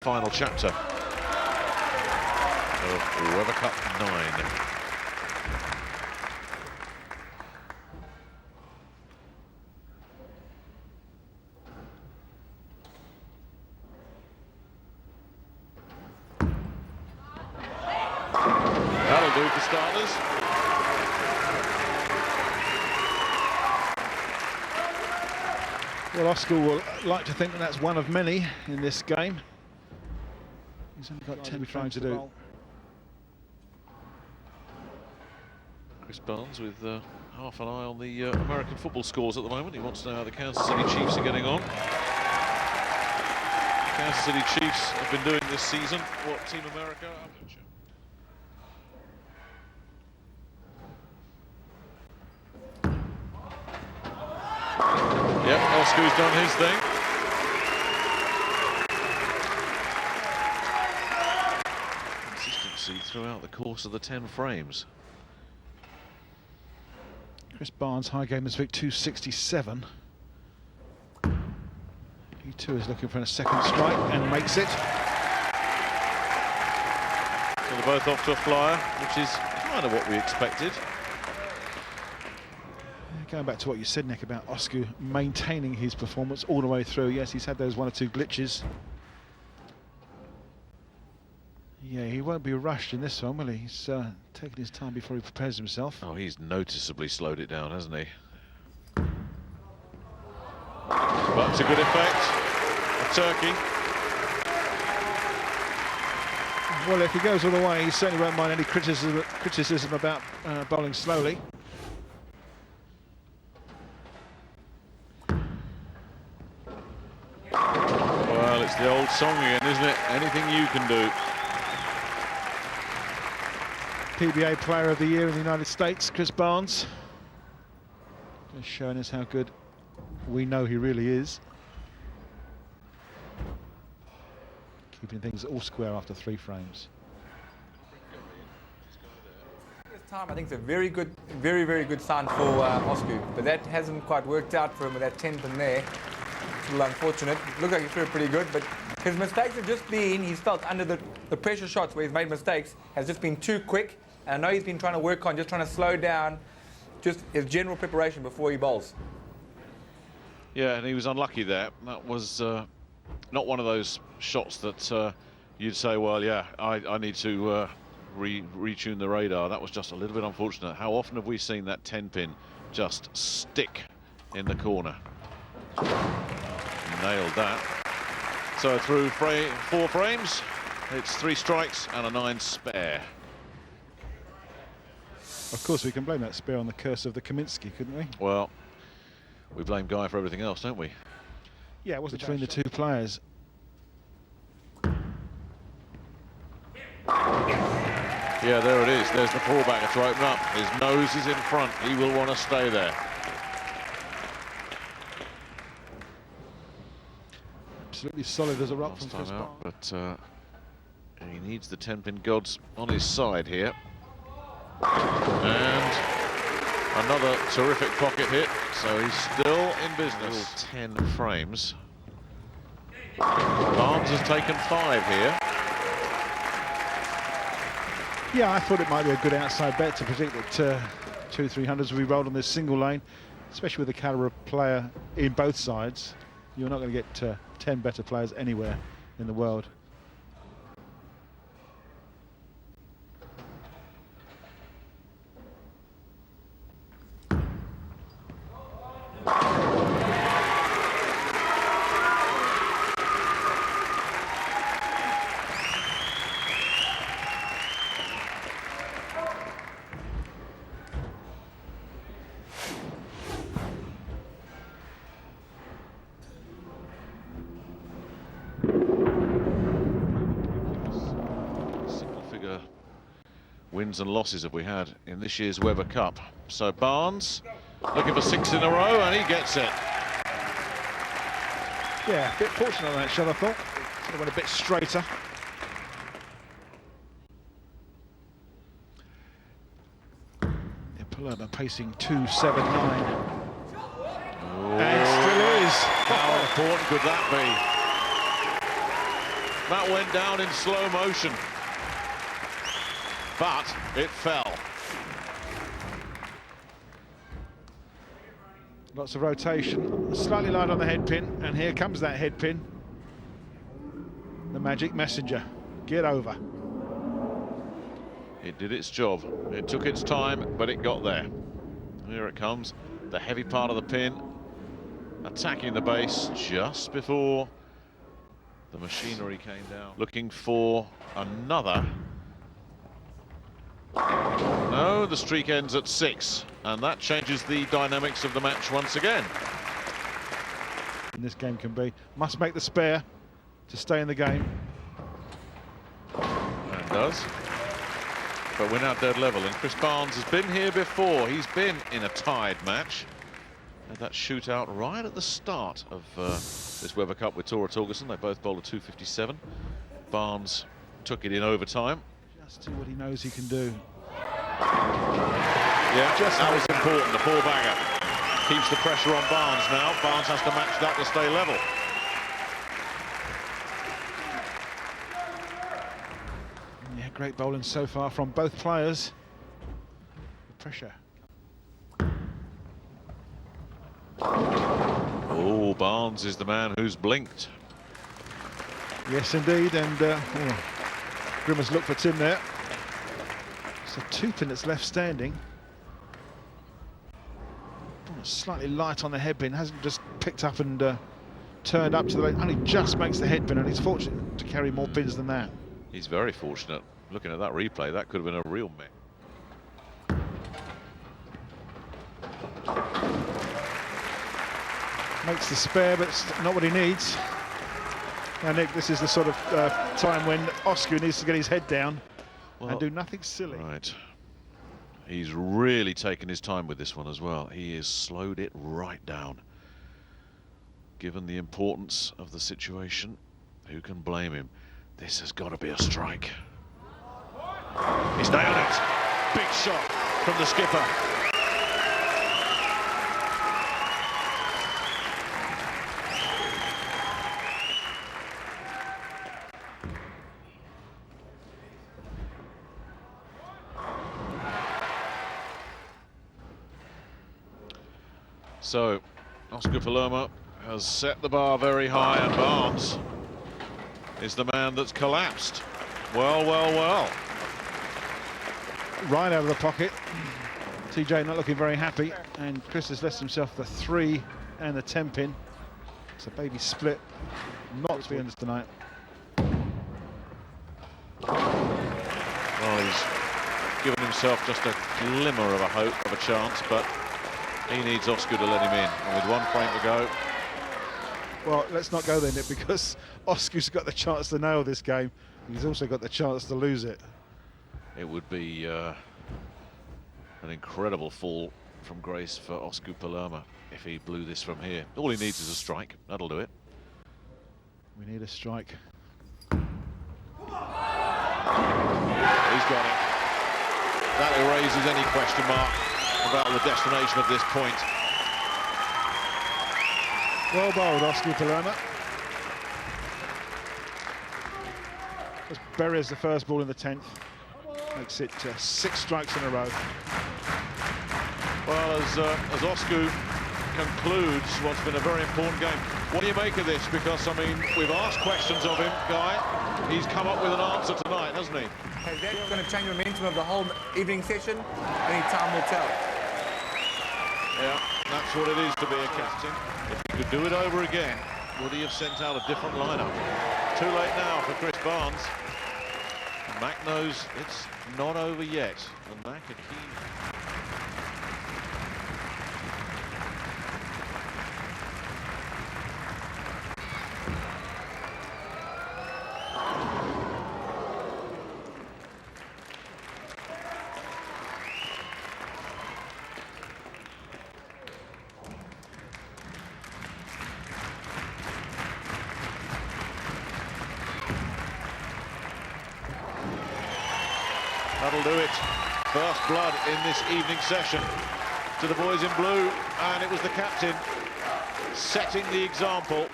Final chapter of Weber Cup 9. That'll do for starters. Well, Osku will like to think that that's one of many in this game. He's only got 10 trying to do. Chris Barnes with half an eye on the American football scores at the moment. He wants to know how the Kansas City Chiefs are getting on. Kansas City Chiefs have been doing this season what Team America are. Yep, Osku's done his thing. Consistency throughout the course of the 10 frames. Chris Barnes, high game this week, 267. He too is looking for a second strike and makes it. So they're both off to a flyer, which is kind of what we expected. Going back to what you said, Nick, about Osku maintaining his performance all the way through. Yes, he's had those one or two glitches. Yeah, he won't be rushed in this one, will he? He's taking his time before he prepares himself. Oh, he's noticeably slowed it down, hasn't he? But to good effect. A turkey. Well, if he goes all the way, he certainly won't mind any criticism about bowling slowly. Well, it's the old song again, isn't it? Anything you can do. PBA Player of the Year in the United States, Chris Barnes. Just showing us how good we know he really is. Keeping things all square after 3 frames. This time I think it's a very good, very good sign for Osku, but that hasn't quite worked out for him with that 10 pin there. It's a little unfortunate. It looked like he threw it pretty good, but his mistakes have just been, he's felt under the pressure shots where he's made mistakes, has just been too quick. And I know he's been trying to work on just trying to slow down just his general preparation before he bowls. Yeah, and he was unlucky there. That was not one of those shots that you'd say, well, yeah, I need to retune the radar. That was just a little bit unfortunate. How often have we seen that 10 pin just stick in the corner? Nailed that. So through 4 frames, it's 3 strikes and a 9 spare. Of course, we can blame that spare on the curse of the Kaminsky, couldn't we? Well, we blame Guy for everything else, don't we? Yeah, it wasn't between the 2 players. Yeah, there it is. There's the pullback to open up. His nose is in front. He will want to stay there. Absolutely solid as a rock from Last Chris time out, Barnes. but he needs the 10-pin gods on his side here. And another terrific pocket hit, so he's still in business. 10 frames. Barnes has taken 5 here. Yeah, I thought it might be a good outside bet to predict that 2-300s will be rolled on this single lane, especially with the caliber of player in both sides. You're not going to get 10 better players anywhere in the world. Wins and losses have we had in this year's Weber Cup. So Barnes looking for 6 in a row, and he gets it. Yeah, a bit fortunate on that shot, I thought. Sort of went a bit straighter. Yeah, Palermaa pacing 279. And still is. How important could that That went down in slow motion, but it fell. Lots of rotation, slightly light on the head pin, and here comes that head pin. The magic messenger, get over. It did its job. It took its time, but it got there. Here it comes, the heavy part of the pin, attacking the base just before the machinery came down. Looking for another. No, the streak ends at 6, and that changes the dynamics of the match once again. And this game can be, must make the spare to stay in the game. And does. But we're now dead level, and Chris Barnes has been here before. He's been in a tied match. Had that shootout right at the start of this Weber Cup with Tora Torgerson. They both bowled a 257. Barnes took it in overtime. Just do what he knows he can do. Yeah, that was important. The four-bagger keeps the pressure on Barnes now. Barnes has to match that to stay level. Yeah, great bowling so far from both players. The pressure. Oh, Barnes is the man who's blinked. Yes, indeed, and Grimace look for Tim there. So 2 pin that's left standing. Slightly light on the headpin, hasn't just picked up and turned up to the lane, only just makes the headpin, and he's fortunate to carry more pins than that. He's very fortunate. Looking at that replay, that could have been a real mess. Makes the spare, but it's not what he needs. Now, Nick, this is the sort of time when Osku needs to get his head down and do nothing silly. Right. He's really taken his time with this one as well. He has slowed it right down. Given the importance of the situation, who can blame him? This has got to be a strike. He's nailed it. Big shot from the skipper. So, Osku Palermaa has set the bar very high, and Barnes is the man that's collapsed. Well, well, well. Right out of the pocket. TJ not looking very happy, and Chris has left himself the 3 and the 10 pin. It's a baby split. Not to be ended tonight. Well, he's given himself just a glimmer of a hope of a chance, but he needs Osku to let him in. And with 1 frame to go. Well, let's not go there, Nick, because Osku's got the chance to nail this game. He's also got the chance to lose it. It would be an incredible fall from grace for Osku Palermaa if he blew this from here. All he needs is a strike. That'll do it. We need a strike. He's got it. That erases any question mark about the destination of this point. Well bowled, Osku Palermaa. Just buries the first ball in the 10th. Makes it 6 strikes in a row. Well, as Osku concludes what's been a very important game, what do you make of this? Because, I mean, we've asked questions of him, Guy. He's come up with an answer tonight, hasn't he? Is that going to change the momentum of the whole evening session? Only time will tell. Yeah, that's what it is to be a captain. If he could do it over again, would he have sent out a different lineup? Too late now for Chris Barnes. Mac knows it's not over yet. And Mac a key. That'll do it. First blood in this evening session to the boys in blue, and it was the captain setting the example.